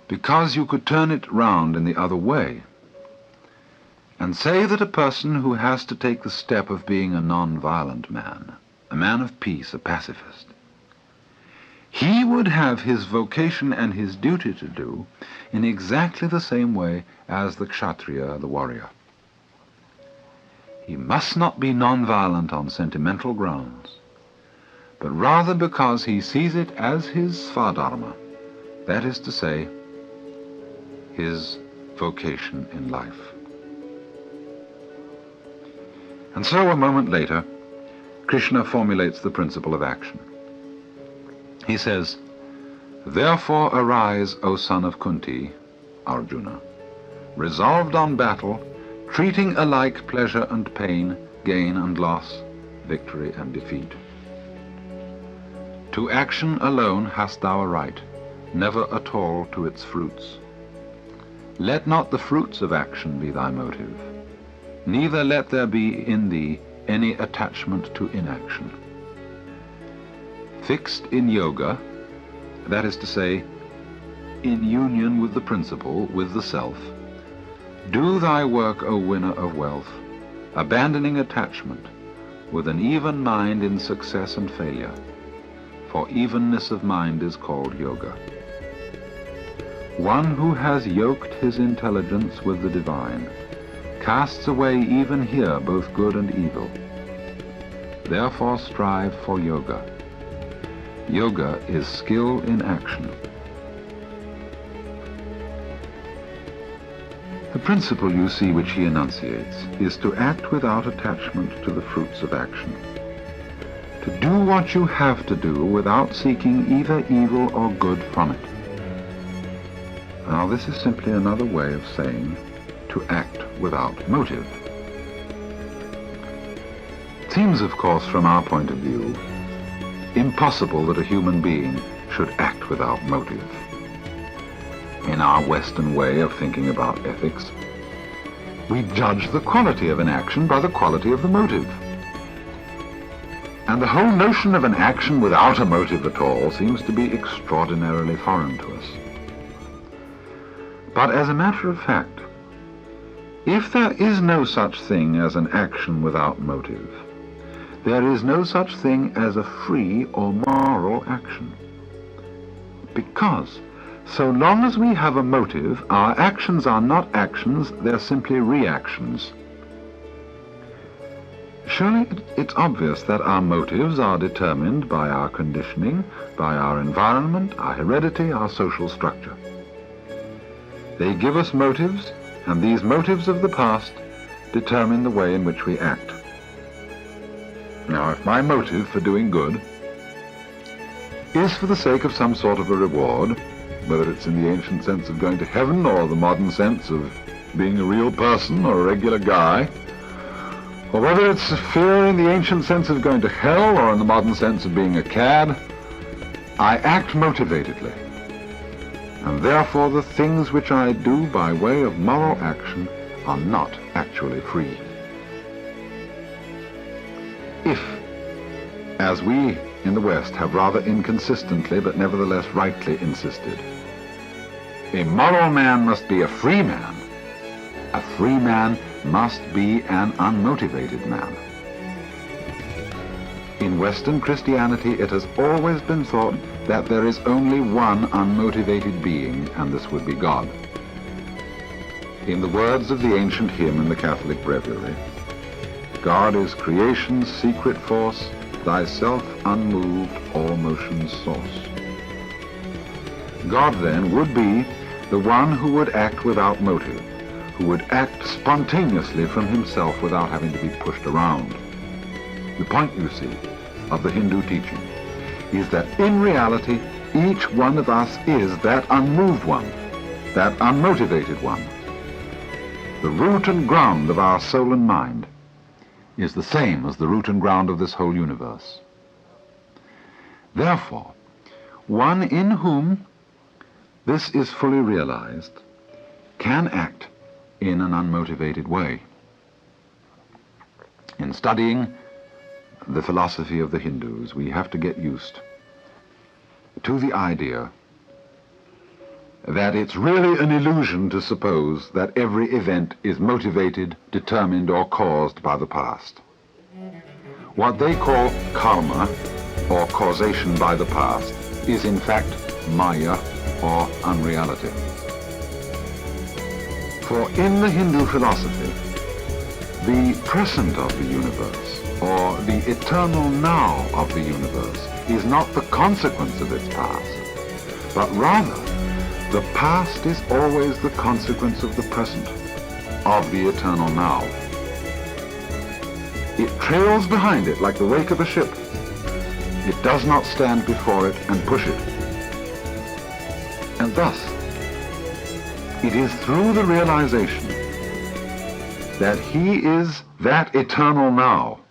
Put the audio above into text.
because you could turn it round in the other way and say that a person who has to take the step of being a non-violent man, a man of peace, a pacifist, he would have his vocation and his duty to do in exactly the same way as the kshatriya, the warrior. He must not be non-violent on sentimental grounds, but rather because he sees it as his svadharma, that is to say, his vocation in life. And so a moment later, Krishna formulates the principle of action. He says, "Therefore arise, O son of Kunti, Arjuna, resolved on battle, treating alike pleasure and pain, gain and loss, victory and defeat. To action alone hast thou a right, never at all to its fruits. Let not the fruits of action be thy motive, neither let there be in thee any attachment to inaction. Fixed in yoga, that is to say, in union with the principle, with the self, do thy work, O winner of wealth, abandoning attachment, with an even mind in success and failure, for evenness of mind is called yoga. One who has yoked his intelligence with the divine casts away even here both good and evil. Therefore strive for yoga. Yoga is skill in action." The principle, you see, which he enunciates is to act without attachment to the fruits of action. To do what you have to do without seeking either evil or good from it. Now, this is simply another way of saying to act without motive. It seems, of course, from our point of view, impossible that a human being should act without motive. In our Western way of thinking about ethics, we judge the quality of an action by the quality of the motive. And the whole notion of an action without a motive at all seems to be extraordinarily foreign to us. But as a matter of fact, if there is no such thing as an action without motive, there is no such thing as a free or moral action. Because so long as we have a motive, our actions are not actions, they're simply reactions. Surely it's obvious that our motives are determined by our conditioning, by our environment, our heredity, our social structure. They give us motives, and these motives of the past determine the way in which we act. Now, if my motive for doing good is for the sake of some sort of a reward, whether it's in the ancient sense of going to heaven or the modern sense of being a real person or a regular guy, or whether it's fear in the ancient sense of going to hell or in the modern sense of being a cad, I act motivatedly. And therefore the things which I do by way of moral action are not actually free. If, as we in the West have rather inconsistently but nevertheless rightly insisted, a moral man must be a free man must be an unmotivated man. In Western Christianity it has always been thought that there is only one unmotivated being, and this would be God. In the words of the ancient hymn in the Catholic Breviary, God is creation's secret force, thyself unmoved, all motion's source. God, then, would be the one who would act without motive, who would act spontaneously from himself without having to be pushed around. The point, you see, of the Hindu teaching is that in reality, each one of us is that unmoved one, that unmotivated one. The root and ground of our soul and mind is the same as the root and ground of this whole universe. Therefore, one in whom this is fully realized can act in an unmotivated way. In studying the philosophy of the Hindus, we have to get used to the idea that it's really an illusion to suppose that every event is motivated, determined, or caused by the past. What they call karma, or causation by the past, is in fact maya, or unreality. For in the Hindu philosophy, the present of the universe, or the eternal now of the universe, is not the consequence of its past, but rather the past is always the consequence of the present, of the eternal now. It trails behind it like the wake of a ship. It does not stand before it and push it. And thus, it is through the realization that he is that eternal now